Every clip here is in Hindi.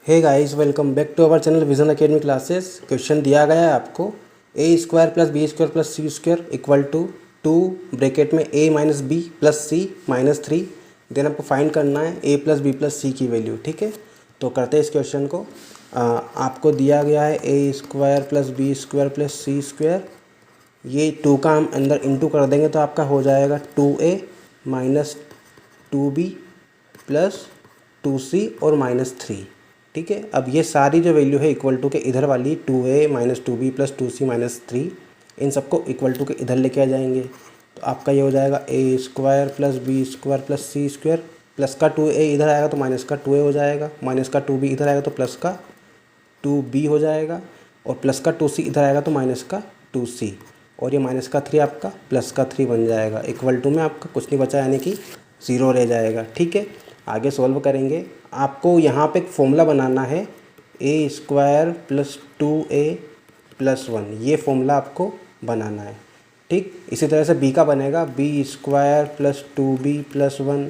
Hey guys, welcome back to our channel Vision Academy classes. Question दिया गया है आपको A square plus B square plus C square equal to 2 bracket में A minus B plus C minus 3। Then आपको फाइंड करना है A plus B plus C की वैल्यू। ठीक है, तो करते हैं इस क्वेश्चन को। आपको दिया गया है A square plus B square plus C square. ये 2 का हम अंदर इंटू कर देंगे तो आपका हो जाएगा 2a minus 2b plus 2c और माइनस 3। ठीक है, अब ये सारी जो वैल्यू है इक्वल टू के इधर वाली 2a minus 2b plus 2c minus 3, इन सबको इक्वल टू के इधर लेके आ जाएंगे। तो आपका ये हो जाएगा A square plus B square plus C square. Plus का 2a इधर आएगा तो माइनस का 2a हो जाएगा, माइनस का 2b इधर आएगा तो प्लस का 2b हो जाएगा, और प्लस का 2c इधर आएगा तो माइनस का 2c, और ये माइनस का 3 आपका प्लस का 3 बन जाएगा। इक्वल टू में आपका कुछ नहीं बचा, यानी कि 0 रह जाएगा। ठीक है, आगे सॉल्व करेंगे। आपको यहाँ पे एक फॉर्मूला बनाना है A square plus 2a plus 1, ये फॉर्मूला आपको बनाना है। ठीक, इसी तरह से b का बनेगा B square plus 2b plus 1,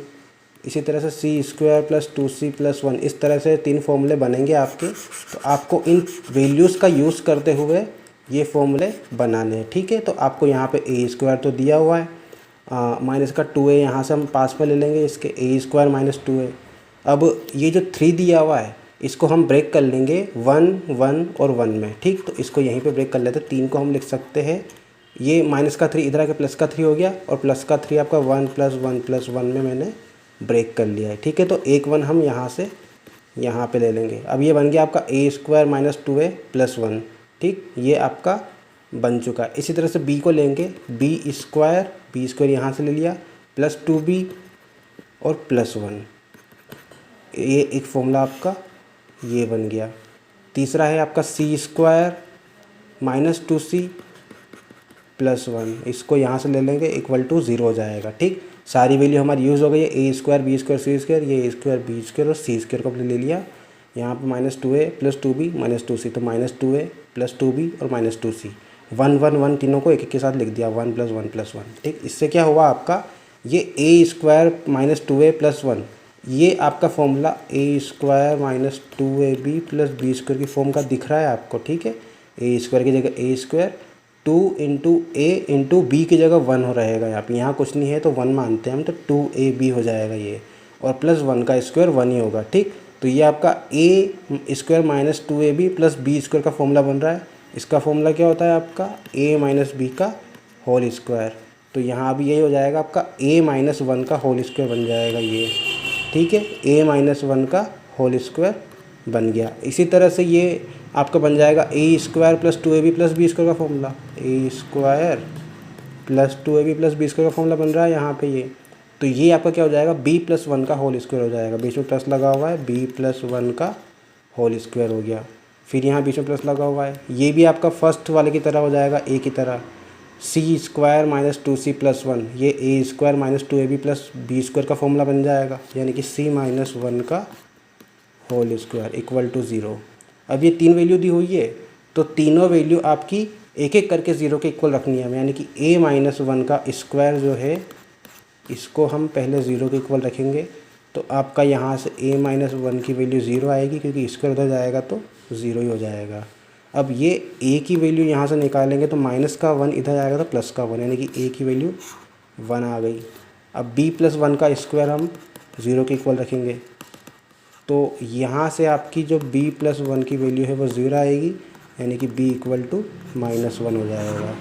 इसी तरह से सी स्क्वायर प्लस 2c प्लस 1। इस तरह से 3 फॉर्मूले बनेंगे आपके। तो आपको इन वैल्यूज़ का यूज़ करते हुए ये फॉर्मूले बनाने हैं। ठीक है, तो आपको यहाँ पे ए स्क्वायर तो दिया हुआ है, माइनस का 2a यहाँ से हम पास में ले लेंगे, इसके ए स्क्वायर माइनस 2a। अब ये जो 3 दिया हुआ है इसको हम ब्रेक कर लेंगे 1 1 और 1 में। ठीक, तो इसको यहीं पे ब्रेक कर लेते हैं। 3 को हम लिख सकते हैं, ये माइनस का 3 इधर आके प्लस का 3 हो गया, और प्लस का 3 आपका 1 प्लस 1 प्लस 1 में मैंने ब्रेक कर लिया है। ठीक है, तो एक 1 हम यहाँ से यहाँ पे ले लेंगे। अब ये बन गया आपका A square minus 2a plus 1। ठीक, ये आपका बन चुका है। इसी तरह से b को लेंगे, बी स्क्वायर यहाँ से ले लिया प्लस 2b और प्लस 1, ये एक फॉर्मूला आपका ये बन गया। तीसरा है आपका सी स्क्वायर माइनस 2c प्लस 1, इसको यहाँ से ले लेंगे, इक्वल टू 0 हो जाएगा। ठीक, सारी वैल्यू हमारी यूज़ हो गई है, A square B square C square, ये ए स्क्वायर बी स्क्वायर और सी स्क्वायर को हमने ले लिया। यहाँ पे minus 2a plus 2b minus 2c, तो माइनस 2a प्लस 2b और माइनस 2c। 1 1 1 तीनों को एक एक के साथ लिख दिया, 1 प्लस 1 प्लस 1। ठीक, इससे क्या हुआ आपका, ये A square minus 2a plus 1, ये आपका formula A square minus 2ab plus B square की फॉर्म का दिख रहा है आपको। ठीक है, ए स्क्वायर की जगह ए स्क्वायर, 2 इंटू ए इंटू बी की जगह 1 हो रहेगा यहाँ पे, यहाँ कुछ नहीं है तो 1 मानते हैं हम, तो 2ab हो जाएगा ये, और प्लस 1 का स्क्वायर 1 ही होगा। ठीक, तो ये आपका A square minus 2ab plus B square का फॉर्मूला बन रहा है। इसका फॉर्मूला क्या होता है आपका, ए माइनस बी का होल स्क्वायर। तो यहाँ भी यही हो जाएगा आपका ए माइनस 1 का होल स्क्वायर बन जाएगा ये। ठीक है, ए माइनस 1 का होल स्क्वायर बन गया। इसी तरह से ये आपका बन जाएगा A square plus 2ab plus B square का formula, A square plus 2ab plus B square का फॉर्मूला बन रहा है यहाँ पे ये। तो ये आपका क्या हो जाएगा, b प्लस 1 का होल स्क्वायर हो जाएगा, बीच में प्लस लगा हुआ है, b प्लस 1 का होल स्क्वायर हो गया। फिर यहाँ बीच में प्लस लगा हुआ है, ये भी आपका फर्स्ट वाले की तरह हो जाएगा, a की तरह। सी स्क्वायर माइनस 2c प्लस 1, ये A square minus 2ab plus B square का फॉर्मूला बन जाएगा, यानी कि c माइनस 1 का होल स्क्वायर इक्वल टू 0। अब ये 3 वैल्यू दी हुई है, तो तीनों वैल्यू आपकी एक एक करके 0 के इक्वल रखनी है, यानी कि a माइनस 1 का स्क्वायर जो है इसको हम पहले 0 के इक्वल रखेंगे। तो आपका यहाँ से a माइनस 1 की वैल्यू 0 आएगी, क्योंकि स्क्वायर उधर जाएगा तो 0 ही हो जाएगा। अब ये a की वैल्यू यहाँ से निकालेंगे तो माइनस का 1 इधर आएगा तो प्लस का 1, यानी कि a की वैल्यू 1 आ गई। अब b प्लस 1 का स्क्वायर हम 0 के इक्वल रखेंगे, तो यहाँ से आपकी जो b प्लस 1 की वैल्यू है वो 0 आएगी, यानी कि b इक्वल टू माइनस 1 हो जाएगा।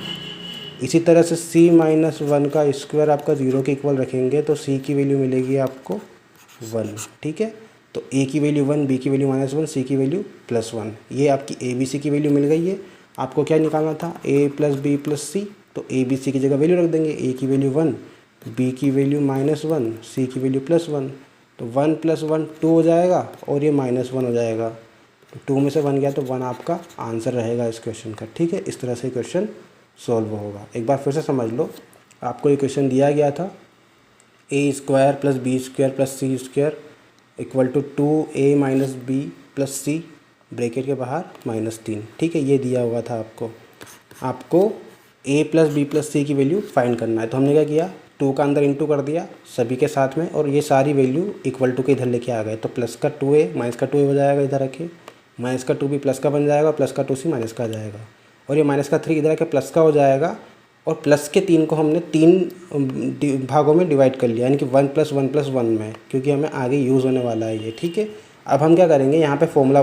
इसी तरह से c माइनस 1 का स्क्वायर आपका 0 के इक्वल रखेंगे तो c की वैल्यू मिलेगी आपको 1। ठीक है, तो a की वैल्यू 1, b की वैल्यू माइनस 1, c की वैल्यू प्लस 1। ये आपकी a b c की वैल्यू मिल गई है। आपको क्या निकालना था, a plus b plus c, तो a b c की जगह वैल्यू रख देंगे, a की वैल्यू 1, b की वैल्यू माइनस 1, c की वैल्यू प्लस 1। तो 1 प्लस 1 2 हो जाएगा, और ये माइनस 1 हो जाएगा, तो 2 में से 1 गया तो 1 आपका आंसर रहेगा इस क्वेश्चन का। ठीक है, इस तरह से क्वेश्चन सॉल्व होगा। एक बार फिर से समझ लो, आपको ये क्वेश्चन दिया गया था A square plus B square plus C square equal to 2a minus B plus C bracket के बाहर माइनस 3। ठीक है, ये दिया हुआ था आपको। आपको a plus B plus C की वैल्यू फाइंड करना है। तो हमने क्या किया, 2 का अंदर इंटू कर दिया सभी के साथ में, और ये सारी वैल्यू इक्वल टू के इधर लेके आ गए। तो प्लस का 2a माइनस का 2a हो जाएगा, इधर रखिए माइनस का 2b प्लस का बन जाएगा, प्लस का 2c माइनस का आ जाएगा, और ये माइनस का 3 इधर आके प्लस का हो जाएगा। और प्लस के 3 को हमने 3 भागों में डिवाइड कर लिया, यानी कि 1 + 1 + 1 में, क्योंकि हमें आगे यूज़ होने वाला है ये। ठीक है, अब हम क्या करेंगे, यहाँ पे फॉर्मूला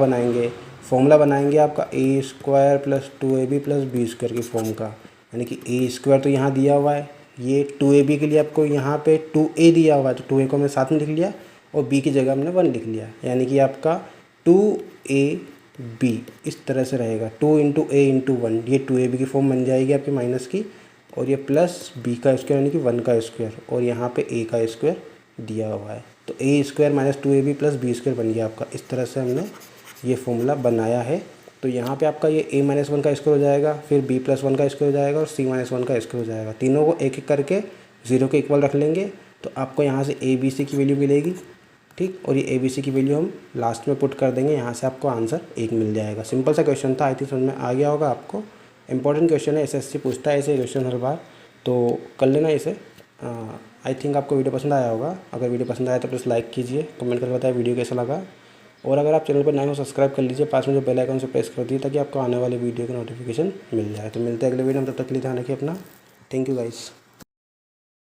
बनाएंगे आपका a² + 2ab + b² की फॉर्म का, यानी कि a² तो यहाँ दिया हुआ है, ये 2ab के लिए आपको यहाँ पे 2a दिया हुआ है, तो 2a को हमने साथ में लिख लिया और b की जगह हमने 1 लिख लिया, यानी कि आपका 2ab इस तरह से रहेगा, 2 × a × 1, ये 2ab की फॉर्म बन जाएगी आपकी माइनस की, और ये प्लस b का स्क्वायर यानी कि 1 का स्क्वायर, और यहाँ पे a का स्क्वायर दिया हुआ है, तो a² - 2ab + b² बन गया आपका। इस तरह से हमने ये फॉर्मूला बनाया है। तो यहाँ पे आपका ये a - 1 का स्क्वायर हो जाएगा, फिर b + 1 का स्क्वायर हो जाएगा, और c - 1 का स्क्वायर हो जाएगा। तीनों को एक एक करके 0 के इक्वल रख लेंगे, तो आपको यहाँ से a b c की वैल्यू मिलेगी। ठीक, और ये a b c की वैल्यू हम लास्ट में पुट कर देंगे, यहाँ से आपको आंसर 1 मिल जाएगा। सिंपल सा क्वेश्चन था, आई थिंक समझ में आ गया होगा आपको। इंपॉर्टेंट क्वेश्चन है, SSC पूछता है ऐसे क्वेश्चन हर बार, तो कर लेना इसे। आई थिंक आपको वीडियो पसंद आया होगा। अगर वीडियो पसंद आया तो प्लीज़ लाइक कीजिए, कमेंट करके बताएं वीडियो कैसा लगा, और अगर आप चैनल पर नए हो सब्सक्राइब कर लीजिए, पास में जो बेल आइकन से प्रेस कर दीजिए ताकि आपको आने वाले वीडियो की नोटिफिकेशन मिल जाए। तो मिलते हैं अगले वीडियो में, तब तक के लिए ध्यान रखिए अपना। Thank you guys.